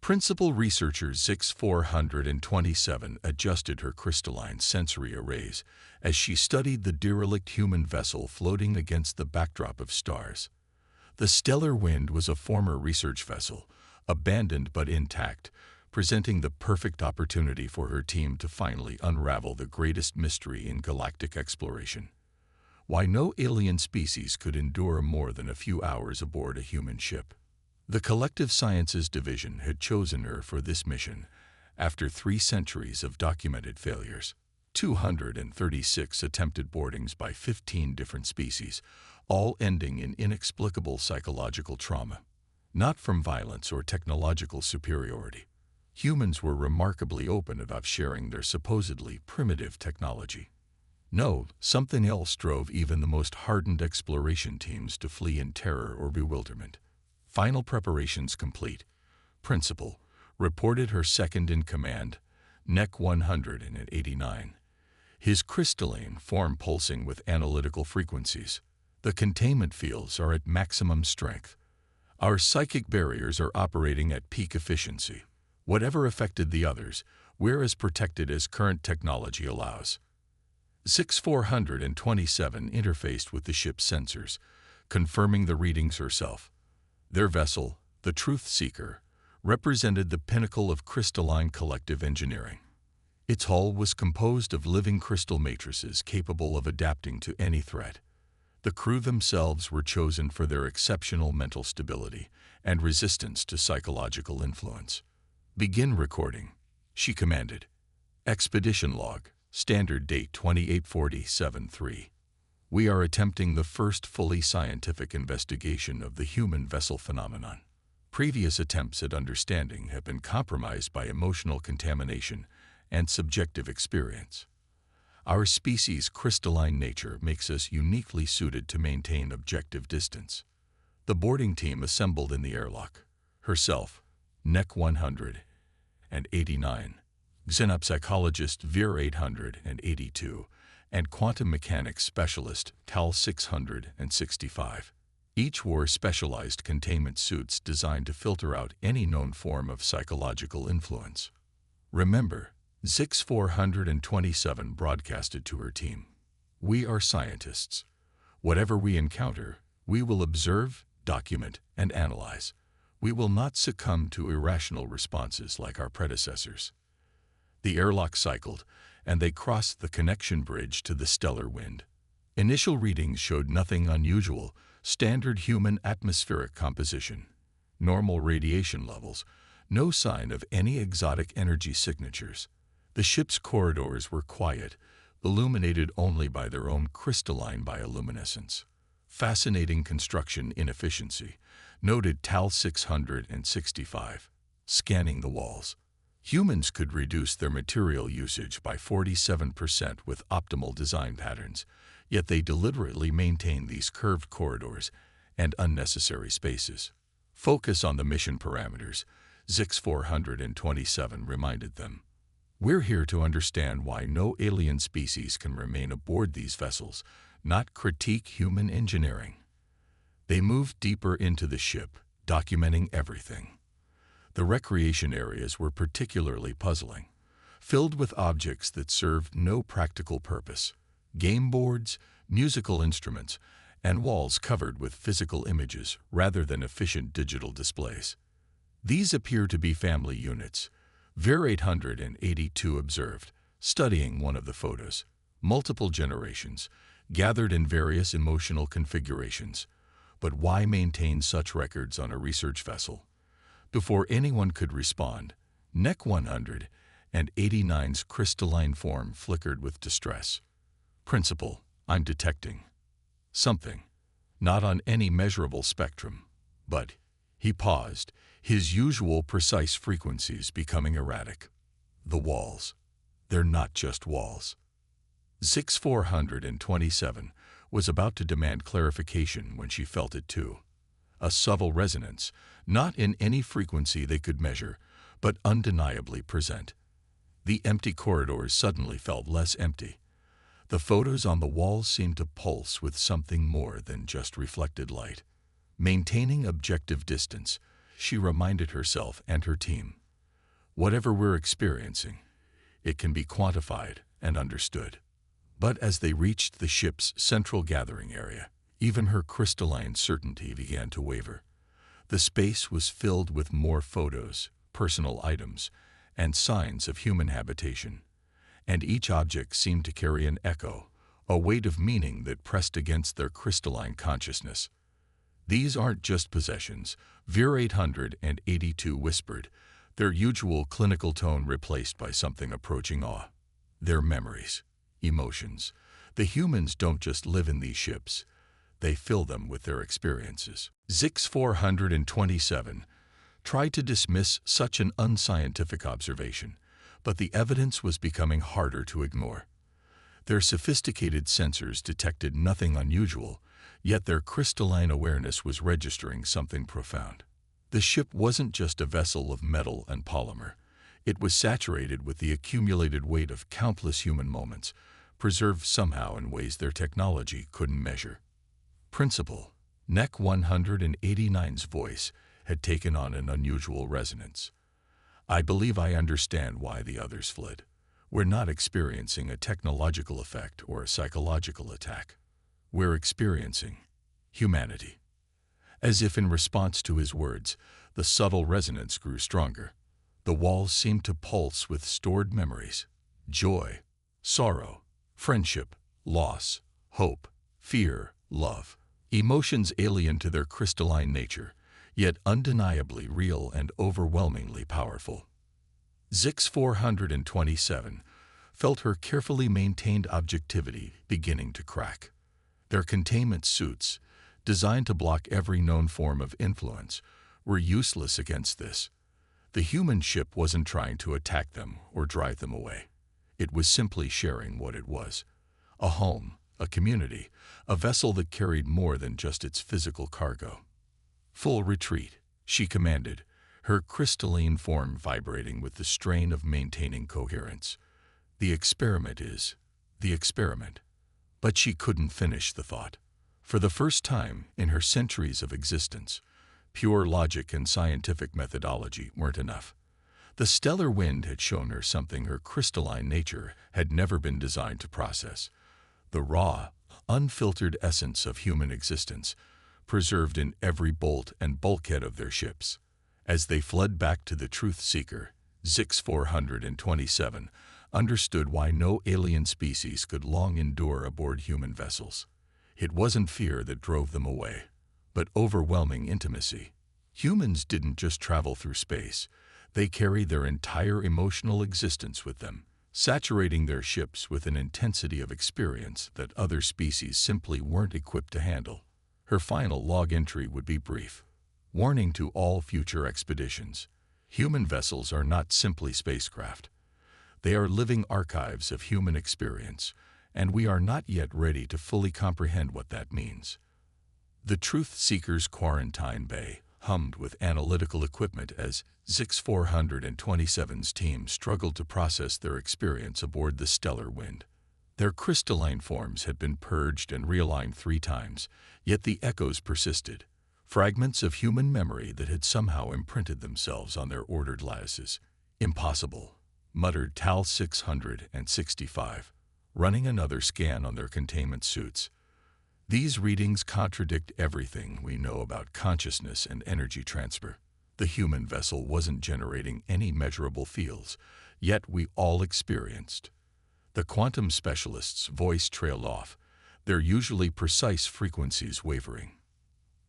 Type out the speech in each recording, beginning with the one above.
Principal researcher Zix 427 adjusted her crystalline sensory arrays as she studied the derelict human vessel floating against the backdrop of stars. The Stellar Wind was a former research vessel, abandoned but intact, presenting the perfect opportunity for her team to finally unravel the greatest mystery in galactic exploration: why no alien species could endure more than a few hours aboard a human ship. The Collective Sciences Division had chosen her for this mission after 3 centuries of documented failures, 236 attempted boardings by 15 different species, all ending in inexplicable psychological trauma. Not from violence or technological superiority. Humans were remarkably open about sharing their supposedly primitive technology. No, something else drove even the most hardened exploration teams to flee in terror or bewilderment. Final preparations complete. Principal reported her second-in-command, NEC 189. His crystalline form pulsing with analytical frequencies. The containment fields are at maximum strength. Our psychic barriers are operating at peak efficiency. Whatever affected the others, we're as protected as current technology allows. Zix 427 interfaced with the ship's sensors, confirming the readings herself. Their vessel, the Truth Seeker, represented the pinnacle of crystalline collective engineering. Its hull was composed of living crystal matrices capable of adapting to any threat. The crew themselves were chosen for their exceptional mental stability and resistance to psychological influence. "Begin recording," she commanded. Expedition log, standard date 2847-3. We are attempting the first fully scientific investigation of the human vessel phenomenon. Previous attempts at understanding have been compromised by emotional contamination and subjective experience. Our species' crystalline nature makes us uniquely suited to maintain objective distance. The boarding team assembled in the airlock. Herself, NEC 189, xenopsychologist Vir 882, and quantum mechanics specialist Tal 665. Each wore specialized containment suits designed to filter out any known form of psychological influence. Remember, Zix 427 broadcasted to her team. We are scientists. Whatever we encounter, we will observe, document, and analyze. We will not succumb to irrational responses like our predecessors. The airlock cycled, and they crossed the connection bridge to the Stellar Wind. Initial readings showed nothing unusual: standard human atmospheric composition, normal radiation levels, no sign of any exotic energy signatures. The ship's corridors were quiet, illuminated only by their own crystalline bioluminescence. Fascinating construction inefficiency, noted Tal 665. Scanning the walls. Humans could reduce their material usage by 47% with optimal design patterns, yet they deliberately maintain these curved corridors and unnecessary spaces. Focus on the mission parameters, Zix 427 reminded them. We're here to understand why no alien species can remain aboard these vessels, not critique human engineering. They moved deeper into the ship, documenting everything. The recreation areas were particularly puzzling, filled with objects that served no practical purpose: game boards, musical instruments, and walls covered with physical images rather than efficient digital displays. These appear to be family units, Vir 882 observed, studying one of the photos. Multiple generations, gathered in various emotional configurations. But why maintain such records on a research vessel? Before anyone could respond, NEC 189's crystalline form flickered with distress. Principal, I'm detecting something. Not on any measurable spectrum, but... He paused, his usual precise frequencies becoming erratic. The walls. They're not just walls. Zix 427 was about to demand clarification when she felt it too. A subtle resonance, not in any frequency they could measure, but undeniably present. The empty corridors suddenly felt less empty. The photos on the walls seemed to pulse with something more than just reflected light. Maintaining objective distance, she reminded herself and her team. Whatever we're experiencing, it can be quantified and understood. But as they reached the ship's central gathering area, even her crystalline certainty began to waver. The space was filled with more photos, personal items, and signs of human habitation, and each object seemed to carry an echo, a weight of meaning that pressed against their crystalline consciousness. "These aren't just possessions," Vir 882 whispered, their usual clinical tone replaced by something approaching awe. "They're memories, emotions. The humans don't just live in these ships. They fill them with their experiences." Zix 427 tried to dismiss such an unscientific observation, but the evidence was becoming harder to ignore. Their sophisticated sensors detected nothing unusual, yet their crystalline awareness was registering something profound. The ship wasn't just a vessel of metal and polymer. It was saturated with the accumulated weight of countless human moments, preserved somehow in ways their technology couldn't measure. "Principal," NEC 189's voice had taken on an unusual resonance. "I believe I understand why the others fled. We're not experiencing a technological effect or a psychological attack. We're experiencing humanity." As if in response to his words, the subtle resonance grew stronger. The walls seemed to pulse with stored memories: joy, sorrow, friendship, loss, hope, fear, love. Emotions alien to their crystalline nature, yet undeniably real and overwhelmingly powerful. Zix 427 felt her carefully maintained objectivity beginning to crack. Their containment suits, designed to block every known form of influence, were useless against this. The human ship wasn't trying to attack them or drive them away. It was simply sharing what it was: a home, a community, a vessel that carried more than just its physical cargo. "Full retreat," she commanded, her crystalline form vibrating with the strain of maintaining coherence. "The experiment is the experiment." But she couldn't finish the thought. For the first time in her centuries of existence, pure logic and scientific methodology weren't enough. The stellar wind had shown her something her crystalline nature had never been designed to process: the raw, unfiltered essence of human existence, preserved in every bolt and bulkhead of their ships. As they fled back to the truth seeker, Zix 427 understood why no alien species could long endure aboard human vessels. It wasn't fear that drove them away, but overwhelming intimacy. Humans didn't just travel through space. They carried their entire emotional existence with them, saturating their ships with an intensity of experience that other species simply weren't equipped to handle. Her final log entry would be brief: "Warning to all future expeditions. Human vessels are not simply spacecraft. They are living archives of human experience, and we are not yet ready to fully comprehend what that means." The Truth Seeker's quarantine bay hummed with analytical equipment as Zix 427's team struggled to process their experience aboard the stellar wind. Their crystalline forms had been purged and realigned 3 times, yet the echoes persisted, fragments of human memory that had somehow imprinted themselves on their ordered lattices. "Impossible," muttered Tal 665, running another scan on their containment suits. "These readings contradict everything we know about consciousness and energy transfer. The human vessel wasn't generating any measurable fields, yet we all experienced." The quantum specialist's voice trailed off, their usually precise frequencies wavering.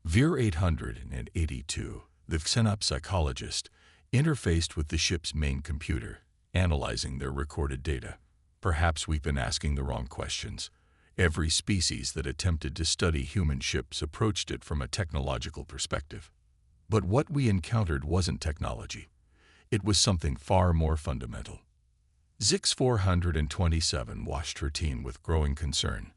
Vir 882, the xenopsychologist, interfaced with the ship's main computer, analyzing their recorded data. "Perhaps we've been asking the wrong questions. Every species that attempted to study human ships approached it from a technological perspective. But what we encountered wasn't technology. It was something far more fundamental." Zix 427 watched her team with growing concern.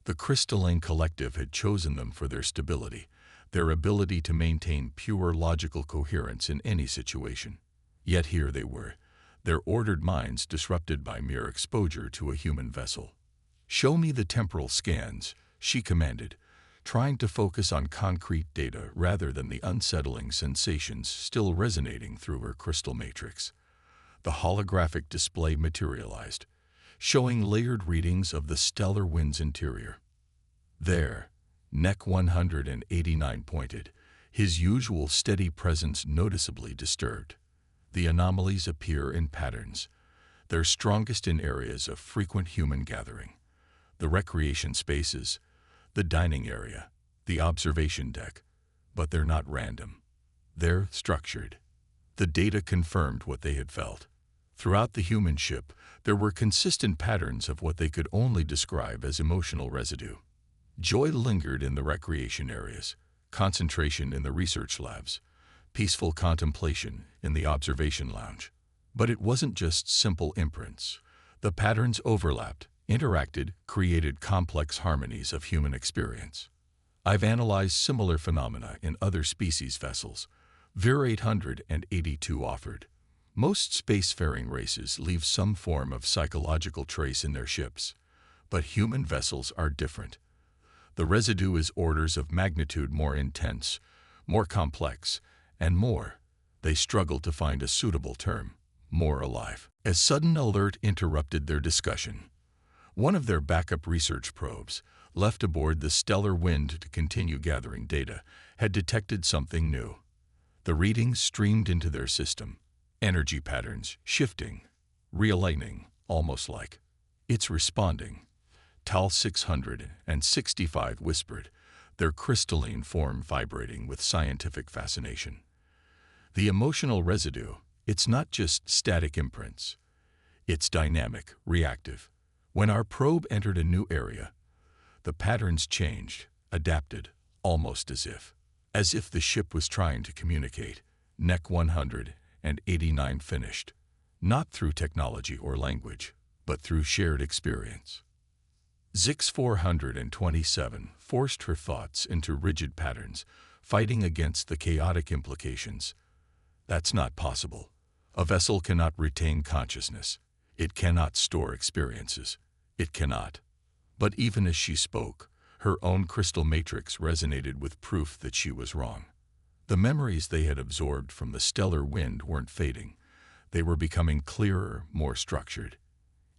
The crystalline collective had chosen them for their stability, their ability to maintain pure logical coherence in any situation. Yet here they were, their ordered minds disrupted by mere exposure to a human vessel. "Show me the temporal scans," she commanded, trying to focus on concrete data rather than the unsettling sensations still resonating through her crystal matrix. The holographic display materialized, showing layered readings of the stellar wind's interior. There, Neck 189 pointed, his usual steady presence noticeably disturbed. The anomalies appear in patterns. They're strongest in areas of frequent human gathering. The recreation spaces, the dining area, the observation deck. But they're not random. They're structured. The data confirmed what they had felt. Throughout the human ship, there were consistent patterns of what they could only describe as emotional residue. Joy lingered in the recreation areas, concentration in the research labs, peaceful contemplation in the observation lounge. But it wasn't just simple imprints. The patterns overlapped, interacted, created complex harmonies of human experience. I've analyzed similar phenomena in other species' vessels, Vir 882 offered. Most spacefaring races leave some form of psychological trace in their ships, but human vessels are different. The residue is orders of magnitude more intense, more complex, and more, they struggled to find a suitable term, more alive. A sudden alert interrupted their discussion. One of their backup research probes, left aboard the stellar wind to continue gathering data, had detected something new. The readings streamed into their system, energy patterns shifting, realigning, almost like, "It's responding," Tal 665 whispered, their crystalline form vibrating with scientific fascination. The emotional residue, it's not just static imprints. It's dynamic, reactive. When our probe entered a new area, the patterns changed, adapted, almost as if the ship was trying to communicate. Neck 189 finished, not through technology or language, but through shared experience. Zix 427 forced her thoughts into rigid patterns, fighting against the chaotic implications. That's not possible. A vessel cannot retain consciousness. It cannot store experiences. It cannot. But even as she spoke, her own crystal matrix resonated with proof that she was wrong. The memories they had absorbed from the stellar wind weren't fading. They were becoming clearer, more structured.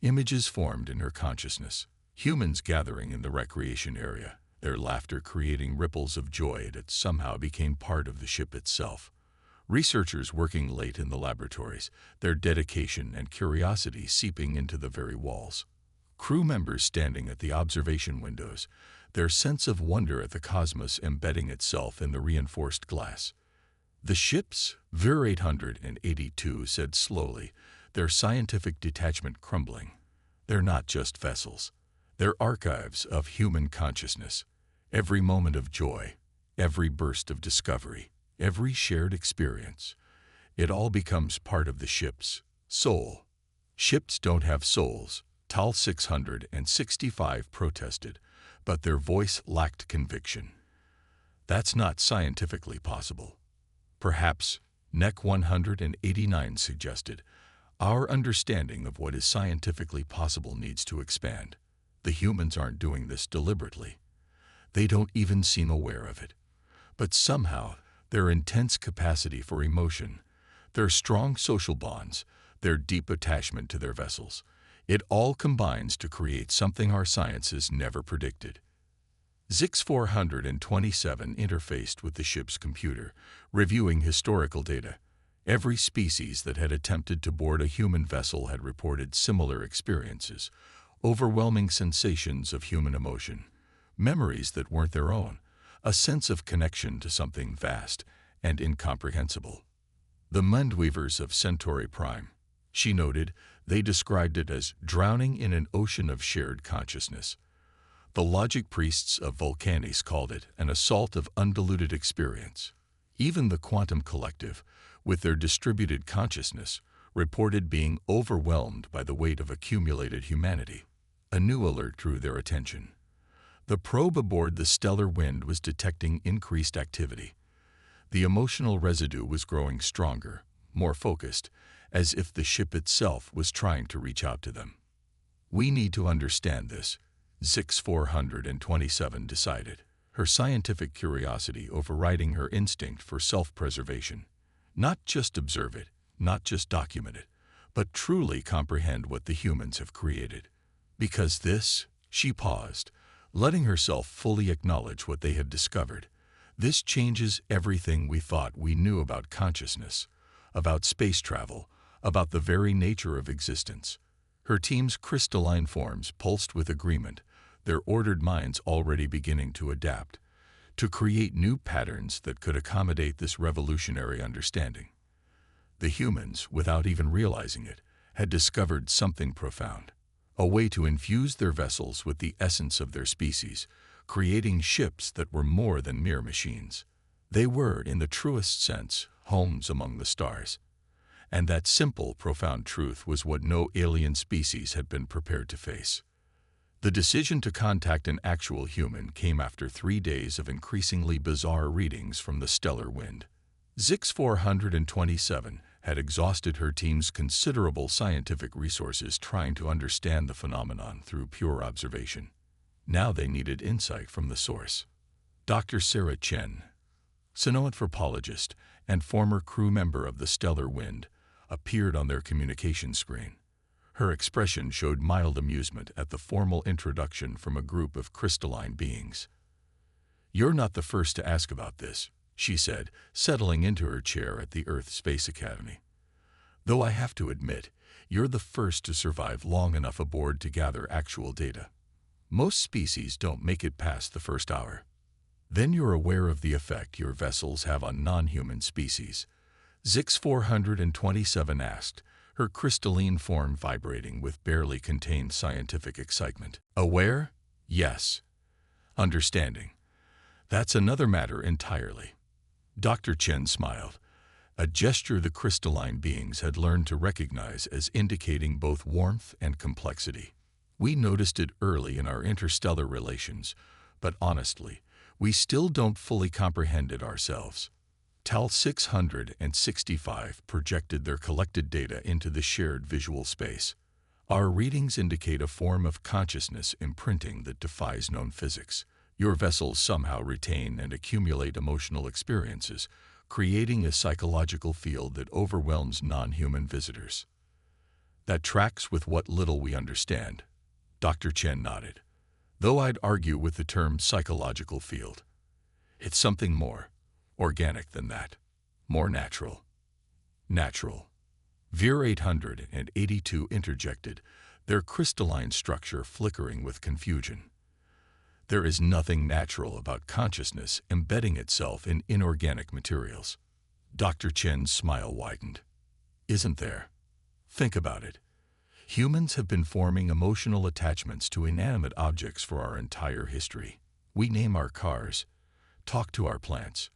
Images formed in her consciousness. Humans gathering in the recreation area, their laughter creating ripples of joy that somehow became part of the ship itself. Researchers working late in the laboratories, their dedication and curiosity seeping into the very walls. Crew members standing at the observation windows, their sense of wonder at the cosmos embedding itself in the reinforced glass. The ships, Vir 882 said slowly, their scientific detachment crumbling. They're not just vessels. They're archives of human consciousness. Every moment of joy, every burst of discovery, every shared experience, it all becomes part of the ship's soul. Ships don't have souls, Tal 665 protested, but their voice lacked conviction. That's not scientifically possible. Perhaps, Neck 189 suggested, our understanding of what is scientifically possible needs to expand. The humans aren't doing this deliberately. They don't even seem aware of it. But somehow, their intense capacity for emotion, their strong social bonds, their deep attachment to their vessels, it all combines to create something our sciences never predicted. Zix 427 interfaced with the ship's computer, reviewing historical data. Every species that had attempted to board a human vessel had reported similar experiences, overwhelming sensations of human emotion, memories that weren't their own, a sense of connection to something vast and incomprehensible. The Mundweavers of Centauri Prime, she noted, they described it as drowning in an ocean of shared consciousness. The logic priests of Vulcanes called it an assault of undiluted experience. Even the Quantum Collective, with their distributed consciousness, reported being overwhelmed by the weight of accumulated humanity. A new alert drew their attention. The probe aboard the stellar wind was detecting increased activity. The emotional residue was growing stronger, more focused, as if the ship itself was trying to reach out to them. We need to understand this, Zix 427 decided. her scientific curiosity overriding her instinct for self-preservation. Not just observe it, not just document it, but truly comprehend what the humans have created. Because this, she paused, letting herself fully acknowledge what they had discovered. This changes everything we thought we knew about consciousness, about space travel, about the very nature of existence. Her team's crystalline forms pulsed with agreement, their ordered minds already beginning to adapt, to create new patterns that could accommodate this revolutionary understanding. The humans, without even realizing it, had discovered something profound, a way to infuse their vessels with the essence of their species, creating ships that were more than mere machines. They were, in the truest sense, homes among the stars. And that simple, profound truth was what no alien species had been prepared to face. The decision to contact an actual human came after 3 days of increasingly bizarre readings from the stellar wind. Zix 427 had exhausted her team's considerable scientific resources trying to understand the phenomenon through pure observation. Now they needed insight from the source. Dr. Sarah Chen, sonoanthropologist and former crew member of the Stellar Wind, appeared on their communication screen. Her expression showed mild amusement at the formal introduction from a group of crystalline beings. "You're not the first to ask about this," she said, settling into her chair at the Earth Space Academy. "Though I have to admit, you're the first to survive long enough aboard to gather actual data. Most species don't make it past the first hour. Then you're aware of the effect your vessels have on non-human species," Zix 427 asked, her crystalline form vibrating with barely contained scientific excitement. "Aware? Yes. Understanding? That's another matter entirely." Dr. Chen smiled, a gesture the crystalline beings had learned to recognize as indicating both warmth and complexity. "We noticed it early in our interstellar relations, but honestly, we still don't fully comprehend it ourselves." TAL 665 projected their collected data into the shared visual space. "Our readings indicate a form of consciousness imprinting that defies known physics. Your vessels somehow retain and accumulate emotional experiences, creating a psychological field that overwhelms non-human visitors." "That tracks with what little we understand," Dr. Chen nodded. "Though I'd argue with the term psychological field. It's something more organic than that, more natural." "Natural," Vir 882 interjected, their crystalline structure flickering with confusion. "There is nothing natural about consciousness embedding itself in inorganic materials." Dr. Chen's smile widened. "Isn't there? Think about it. Humans have been forming emotional attachments to inanimate objects for our entire history. We name our cars, talk to our plants,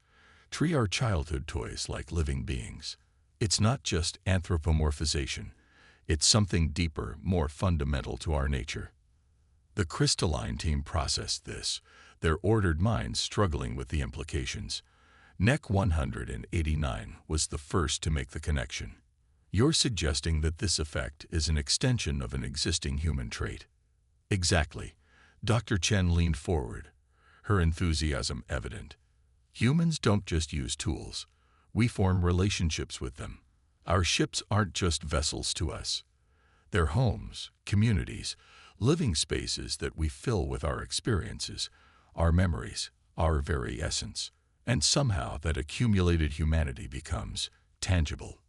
treat our childhood toys like living beings. It's not just anthropomorphization. It's something deeper, more fundamental to our nature." The crystalline team processed this, their ordered minds struggling with the implications. NEC 189 was the first to make the connection. "You're suggesting that this effect is an extension of an existing human trait." "Exactly." Dr. Chen leaned forward, her enthusiasm evident. "Humans don't just use tools. We form relationships with them. Our ships aren't just vessels to us. They're homes, communities, living spaces that we fill with our experiences, our memories, our very essence. And somehow that accumulated humanity becomes tangible."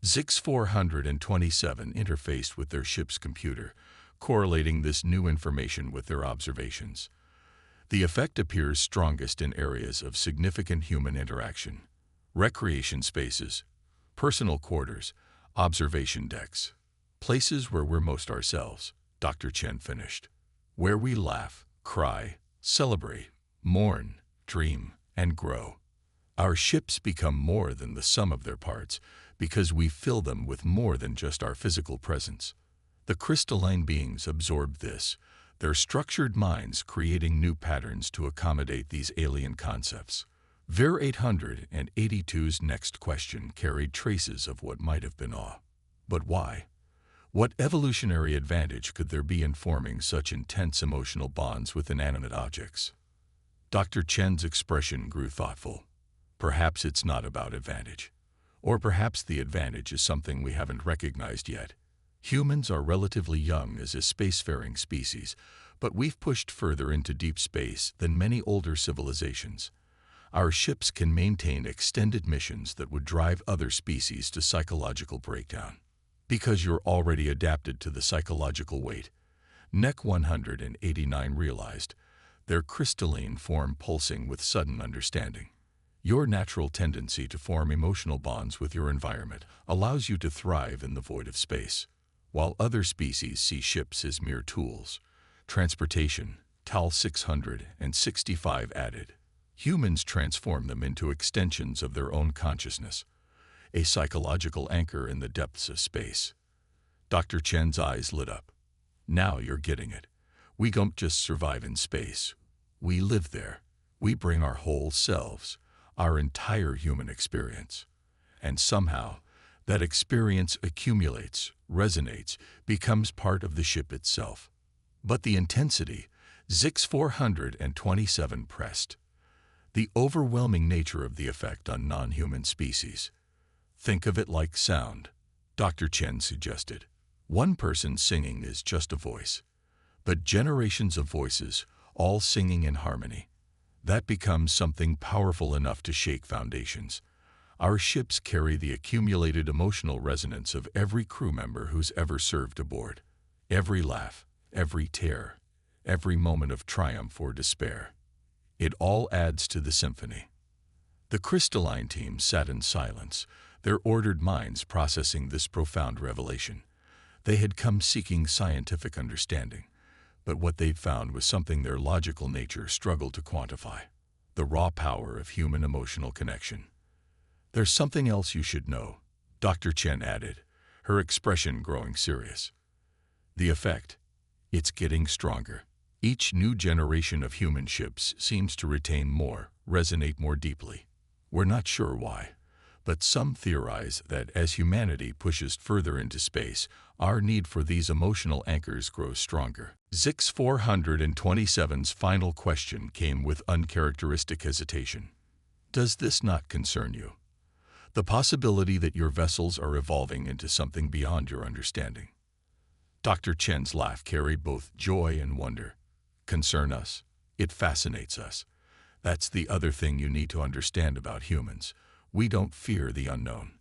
Zix 427 interfaced with their ship's computer, correlating this new information with their observations. The effect appears strongest in areas of significant human interaction: recreation spaces, personal quarters, observation decks, places where we're most ourselves, Dr. Chen finished. Where we laugh, cry, celebrate, mourn, dream, and grow. Our ships become more than the sum of their parts because we fill them with more than just our physical presence. The crystalline beings absorbed this, their structured minds creating new patterns to accommodate these alien concepts. Vir 882's next question carried traces of what might have been awe. But why? What evolutionary advantage could there be in forming such intense emotional bonds with inanimate objects? Dr. Chen's expression grew thoughtful. Perhaps it's not about advantage. Or perhaps the advantage is something we haven't recognized yet. Humans are relatively young as a spacefaring species, but we've pushed further into deep space than many older civilizations. Our ships can maintain extended missions that would drive other species to psychological breakdown. Because you're already adapted to the psychological weight, NEC 189 realized, their crystalline form pulsing with sudden understanding. Your natural tendency to form emotional bonds with your environment allows you to thrive in the void of space. While other species see ships as mere tools, transportation, TAL 665 added, humans transform them into extensions of their own consciousness, a psychological anchor in the depths of space. Dr. Chen's eyes lit up. Now you're getting it. We don't just survive in space. We live there. We bring our whole selves, our entire human experience. And somehow, that experience accumulates, resonates, becomes part of the ship itself. But the intensity, ZIX 427 pressed. The overwhelming nature of the effect on non-human species. Think of it like sound, Dr. Chen suggested. One person singing is just a voice. But generations of voices, all singing in harmony, that becomes something powerful enough to shake foundations. Our ships carry the accumulated emotional resonance of every crew member who's ever served aboard. Every laugh, every tear, every moment of triumph or despair. It all adds to the symphony. The crystalline team sat in silence, their ordered minds processing this profound revelation. They had come seeking scientific understanding, but what they'd found was something their logical nature struggled to quantify: the raw power of human emotional connection. There's something else you should know, Dr. Chen added, her expression growing serious. The effect, it's getting stronger. Each new generation of human ships seems to retain more, resonate more deeply. We're not sure why, but some theorize that as humanity pushes further into space, our need for these emotional anchors grows stronger. ZIX 427's final question came with uncharacteristic hesitation. Does this not concern you? The possibility that your vessels are evolving into something beyond your understanding. Dr. Chen's laugh carried both joy and wonder. Concern us? It fascinates us. That's the other thing you need to understand about humans. We don't fear the unknown.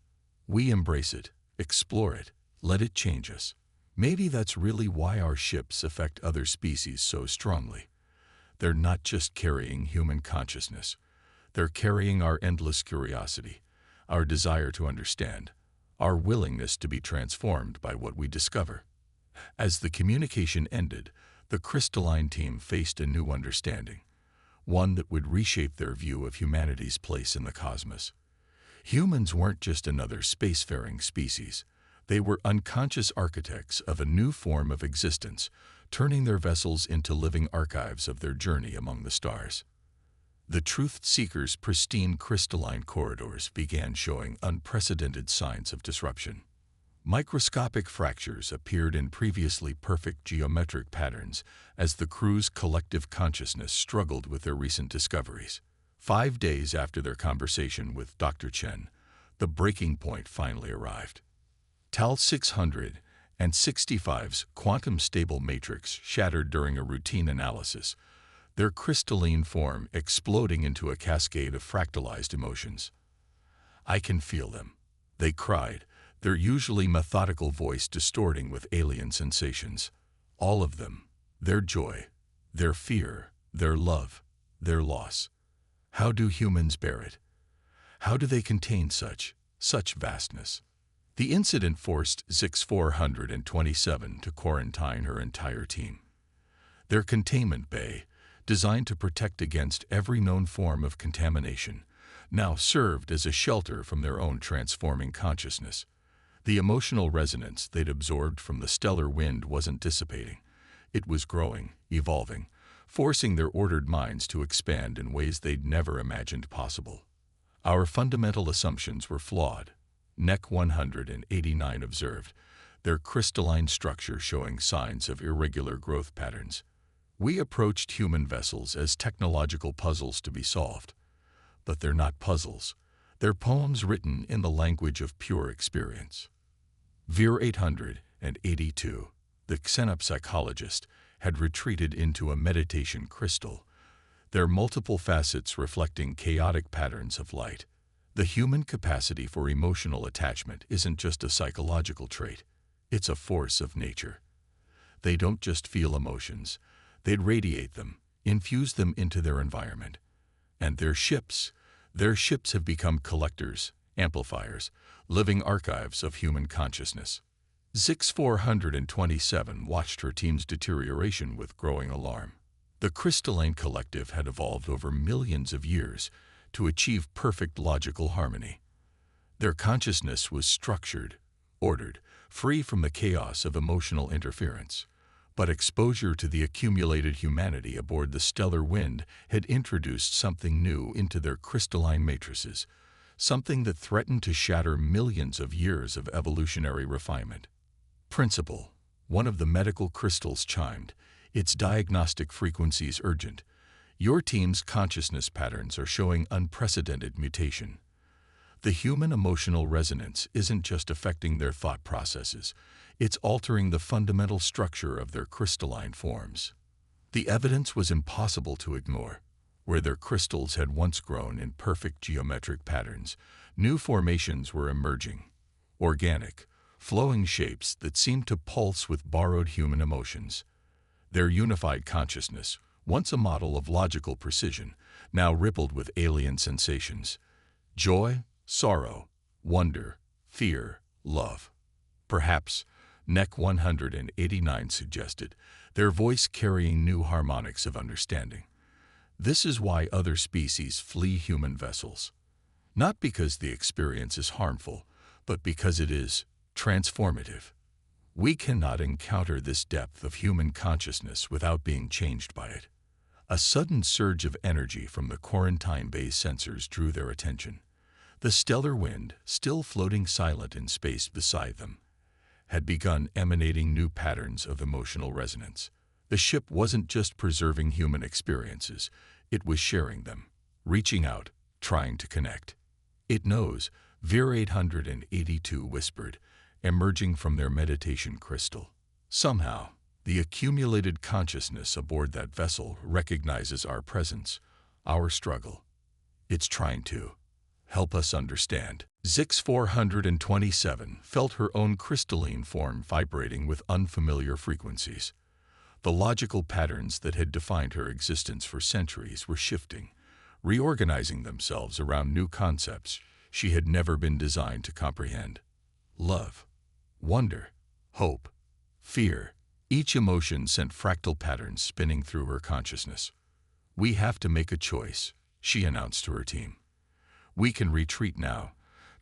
We embrace it, explore it, let it change us. Maybe that's really why our ships affect other species so strongly. They're not just carrying human consciousness. They're carrying our endless curiosity, our desire to understand, our willingness to be transformed by what we discover. As the communication ended, the crystalline team faced a new understanding, one that would reshape their view of humanity's place in the cosmos. Humans weren't just another spacefaring species. They were unconscious architects of a new form of existence, turning their vessels into living archives of their journey among the stars. The truth seekers' pristine crystalline corridors began showing unprecedented signs of disruption. Microscopic fractures appeared in previously perfect geometric patterns as the crew's collective consciousness struggled with their recent discoveries. 5 days after their conversation with Dr. Chen, the breaking point finally arrived. TAL 665's quantum-stable matrix shattered during a routine analysis, their crystalline form exploding into a cascade of fractalized emotions. "I can feel them," they cried, their usually methodical voice distorting with alien sensations. All of them, their joy, their fear, their love, their loss. How do humans bear it? How do they contain such vastness? The incident forced ZIX 427 to quarantine her entire team. Their containment bay, designed to protect against every known form of contamination, now served as a shelter from their own transforming consciousness. The emotional resonance they'd absorbed from the stellar wind wasn't dissipating. It was growing, evolving, forcing their ordered minds to expand in ways they'd never imagined possible. Our fundamental assumptions were flawed, NEC 189 observed, their crystalline structure showing signs of irregular growth patterns. We approached human vessels as technological puzzles to be solved. But they're not puzzles. They're poems written in the language of pure experience. Vir 882, the xenopsychologist, had retreated into a meditation crystal, their multiple facets reflecting chaotic patterns of light. The human capacity for emotional attachment isn't just a psychological trait, it's a force of nature. They don't just feel emotions, they radiate them, infuse them into their environment. And their ships have become collectors, amplifiers, living archives of human consciousness. Zix 427 watched her team's deterioration with growing alarm. The crystalline collective had evolved over millions of years to achieve perfect logical harmony. Their consciousness was structured, ordered, free from the chaos of emotional interference. But exposure to the accumulated humanity aboard the stellar wind had introduced something new into their crystalline matrices, something that threatened to shatter millions of years of evolutionary refinement. Principle. One of the medical crystals chimed, its diagnostic frequencies urgent. Your team's consciousness patterns are showing unprecedented mutation. The human emotional resonance isn't just affecting their thought processes, it's altering the fundamental structure of their crystalline forms. The evidence was impossible to ignore. Where their crystals had once grown in perfect geometric patterns, new formations were emerging. Organic, flowing shapes that seemed to pulse with borrowed human emotions. Their unified consciousness, once a model of logical precision, now rippled with alien sensations. Joy, sorrow, wonder, fear, love. Perhaps, Neck 189 suggested, their voice carrying new harmonics of understanding. This is why other species flee human vessels. Not because the experience is harmful, but because it is transformative. We cannot encounter this depth of human consciousness without being changed by it. A sudden surge of energy from the quarantine bay's sensors drew their attention. The stellar wind, still floating silent in space beside them, had begun emanating new patterns of emotional resonance. The ship wasn't just preserving human experiences, it was sharing them, reaching out, trying to connect. It knows, Vir 882 whispered, emerging from their meditation crystal. Somehow, the accumulated consciousness aboard that vessel recognizes our presence, our struggle. It's trying to help us understand. Zix 427 felt her own crystalline form vibrating with unfamiliar frequencies. The logical patterns that had defined her existence for centuries were shifting, reorganizing themselves around new concepts she had never been designed to comprehend. Love, wonder, hope, fear. Each emotion sent fractal patterns spinning through her consciousness. We have to make a choice, she announced to her team. We can retreat now,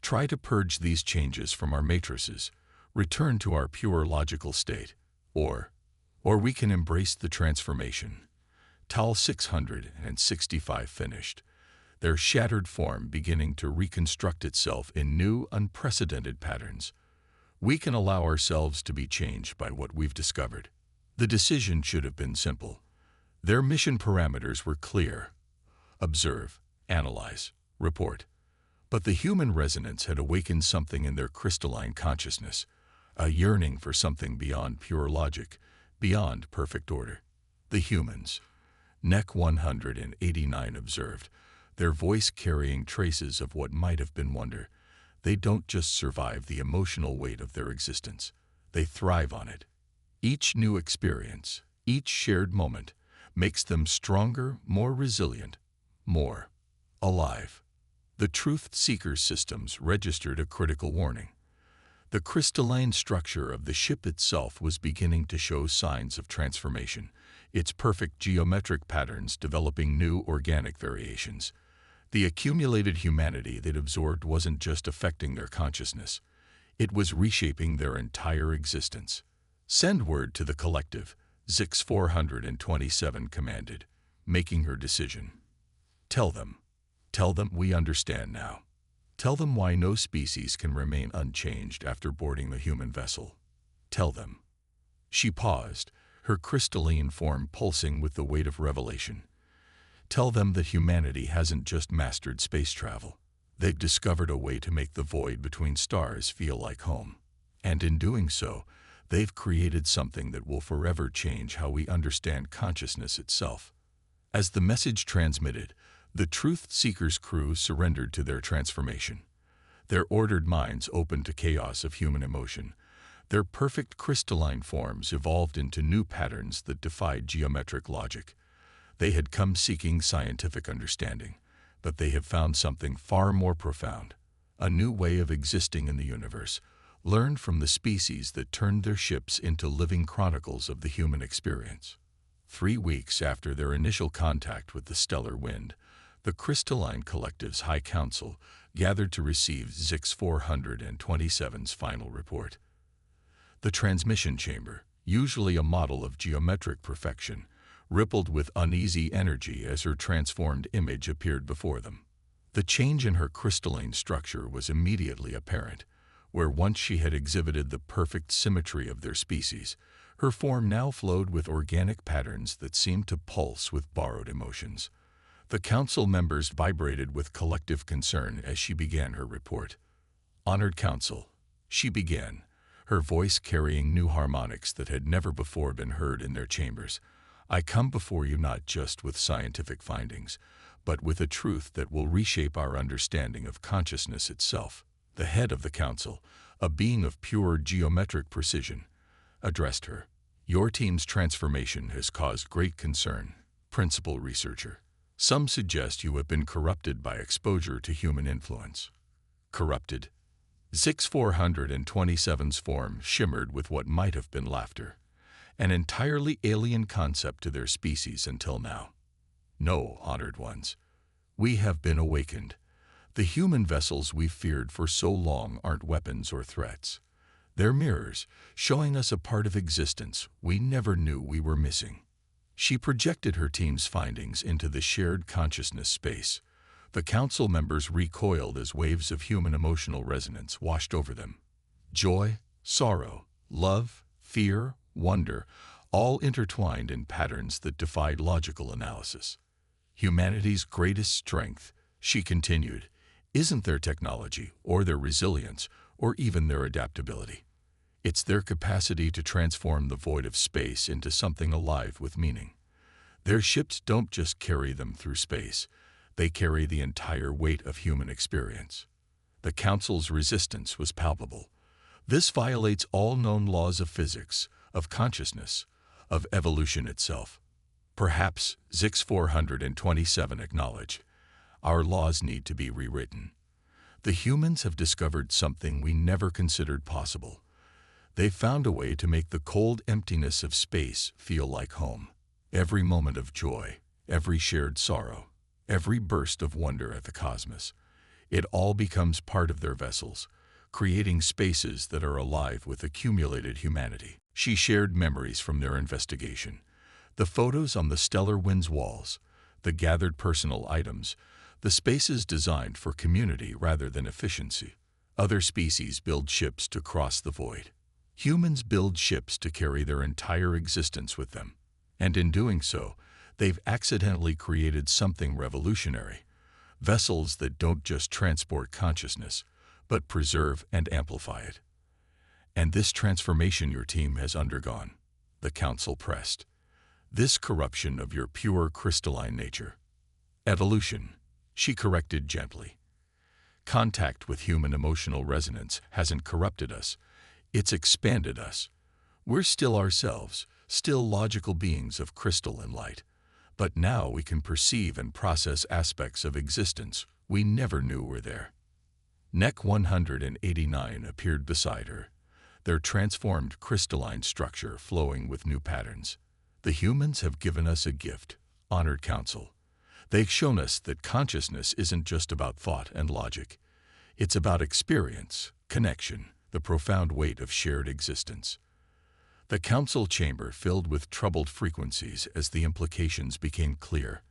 try to purge these changes from our matrices, return to our pure logical state, or we can embrace the transformation. Tal 665 finished, their shattered form beginning to reconstruct itself in new, unprecedented patterns. We can allow ourselves to be changed by what we've discovered. The decision should have been simple. Their mission parameters were clear. Observe, analyze, report. But the human resonance had awakened something in their crystalline consciousness, a yearning for something beyond pure logic, beyond perfect order. The humans, Neck 189 observed, their voice carrying traces of what might have been wonder. They don't just survive the emotional weight of their existence, they thrive on it. Each new experience, each shared moment, makes them stronger, more resilient, more alive. The Truth Seeker systems registered a critical warning. The crystalline structure of the ship itself was beginning to show signs of transformation, its perfect geometric patterns developing new organic variations. The accumulated humanity they'd absorbed wasn't just affecting their consciousness, it was reshaping their entire existence. Send word to the collective, Zix 427 commanded, making her decision. Tell them we understand now. Tell them why no species can remain unchanged after boarding the human vessel. Tell them. She paused, her crystalline form pulsing with the weight of revelation. Tell them that humanity hasn't just mastered space travel. They've discovered a way to make the void between stars feel like home. And in doing so, they've created something that will forever change how we understand consciousness itself. As the message transmitted, the Truth Seekers crew surrendered to their transformation. Their ordered minds opened to chaos of human emotion. Their perfect crystalline forms evolved into new patterns that defied geometric logic. They had come seeking scientific understanding, but they have found something far more profound, a new way of existing in the universe, learned from the species that turned their ships into living chronicles of the human experience. 3 weeks after their initial contact with the stellar wind, the Crystalline Collective's High Council gathered to receive Zix 427's final report. The transmission chamber, usually a model of geometric perfection, rippled with uneasy energy as her transformed image appeared before them. The change in her crystalline structure was immediately apparent. Where once she had exhibited the perfect symmetry of their species, her form now flowed with organic patterns that seemed to pulse with borrowed emotions. The council members vibrated with collective concern as she began her report. "Honored Council," she began, her voice carrying new harmonics that had never before been heard in their chambers. "I come before you not just with scientific findings, but with a truth that will reshape our understanding of consciousness itself." The head of the council, a being of pure geometric precision, addressed her. "Your team's transformation has caused great concern, principal researcher. Some suggest you have been corrupted by exposure to human influence." Corrupted? Zix 427's form shimmered with what might have been laughter, an entirely alien concept to their species until now. "No, honored ones. We have been awakened. The human vessels we've feared for so long aren't weapons or threats. They're mirrors, showing us a part of existence we never knew we were missing." She projected her team's findings into the shared consciousness space. The council members recoiled as waves of human emotional resonance washed over them. Joy, sorrow, love, fear, wonder, all intertwined in patterns that defied logical analysis. "Humanity's greatest strength," she continued, "isn't their technology or their resilience or even their adaptability. It's their capacity to transform the void of space into something alive with meaning. Their ships don't just carry them through space, they carry the entire weight of human experience." The Council's resistance was palpable. This violates all known laws of physics, of consciousness, of evolution itself. Perhaps, Zix 427 acknowledged, our laws need to be rewritten. The humans have discovered something we never considered possible. They've found a way to make the cold emptiness of space feel like home. Every moment of joy, every shared sorrow, every burst of wonder at the cosmos, it all becomes part of their vessels, creating spaces that are alive with accumulated humanity. She shared memories from their investigation. The photos on the stellar wind's walls, the gathered personal items, the spaces designed for community rather than efficiency. Other species build ships to cross the void. Humans build ships to carry their entire existence with them. And in doing so, they've accidentally created something revolutionary. Vessels that don't just transport consciousness, but preserve and amplify it. "And this transformation your team has undergone," the council pressed. "This corruption of your pure crystalline nature." "Evolution," she corrected gently. "Contact with human emotional resonance hasn't corrupted us, it's expanded us. We're still ourselves, still logical beings of crystal and light. But now we can perceive and process aspects of existence we never knew were there." NEC 189 appeared beside her, their transformed crystalline structure flowing with new patterns. "The humans have given us a gift, honored council. They've shown us that consciousness isn't just about thought and logic. It's about experience, connection, the profound weight of shared existence." The council chamber filled with troubled frequencies as the implications became clear.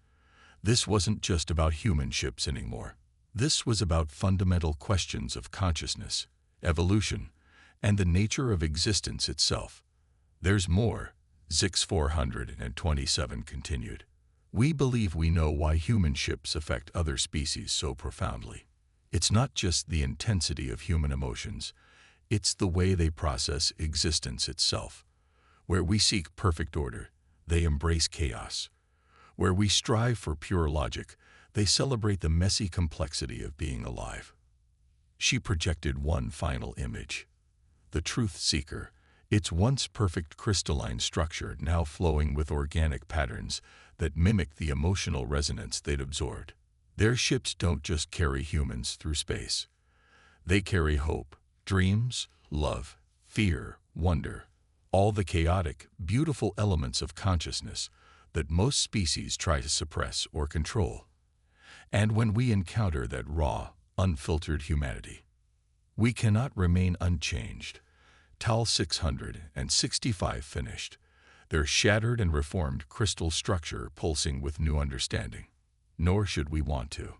This wasn't just about human ships anymore. This was about fundamental questions of consciousness, evolution, and the nature of existence itself. "There's more," Zix 427 continued. We believe we know why human ships affect other species so profoundly. It's not just the intensity of human emotions, it's the way they process existence itself. Where we seek perfect order, they embrace chaos. Where we strive for pure logic, they celebrate the messy complexity of being alive. She projected one final image. The truth seeker, its once perfect crystalline structure now flowing with organic patterns that mimic the emotional resonance they'd absorbed. Their ships don't just carry humans through space. They carry hope, dreams, love, fear, wonder, all the chaotic, beautiful elements of consciousness that most species try to suppress or control. And when we encounter that raw, unfiltered humanity, we cannot remain unchanged. Tal 665 finished, their shattered and reformed crystal structure pulsing with new understanding. Nor should we want to.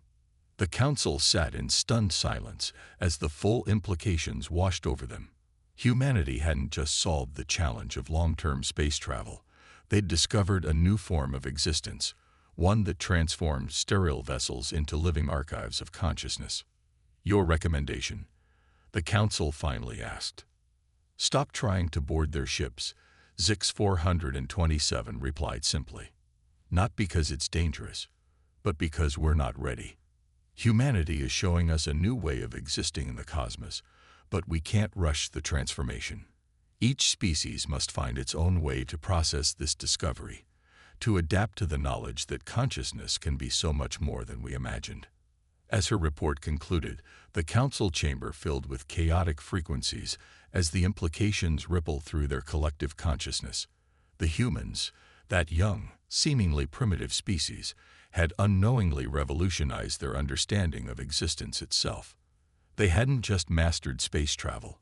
The council sat in stunned silence as the full implications washed over them. Humanity hadn't just solved the challenge of long-term space travel. They'd discovered a new form of existence, one that transformed sterile vessels into living archives of consciousness. Your recommendation? The council finally asked. Stop trying to board their ships, Zix 427 replied simply. Not because it's dangerous, but because we're not ready. Humanity is showing us a new way of existing in the cosmos, but we can't rush the transformation. Each species must find its own way to process this discovery, to adapt to the knowledge that consciousness can be so much more than we imagined. As her report concluded, the council chamber filled with chaotic frequencies as the implications rippled through their collective consciousness. The humans, that young, seemingly primitive species, had unknowingly revolutionized their understanding of existence itself. They hadn't just mastered space travel.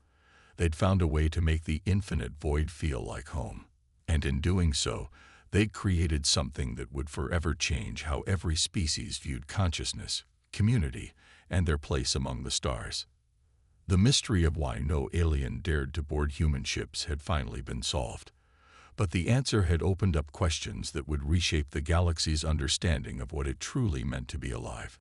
They'd found a way to make the infinite void feel like home. And in doing so, they'd created something that would forever change how every species viewed consciousness, community, and their place among the stars. The mystery of why no alien dared to board human ships had finally been solved. But the answer had opened up questions that would reshape the galaxy's understanding of what it truly meant to be alive.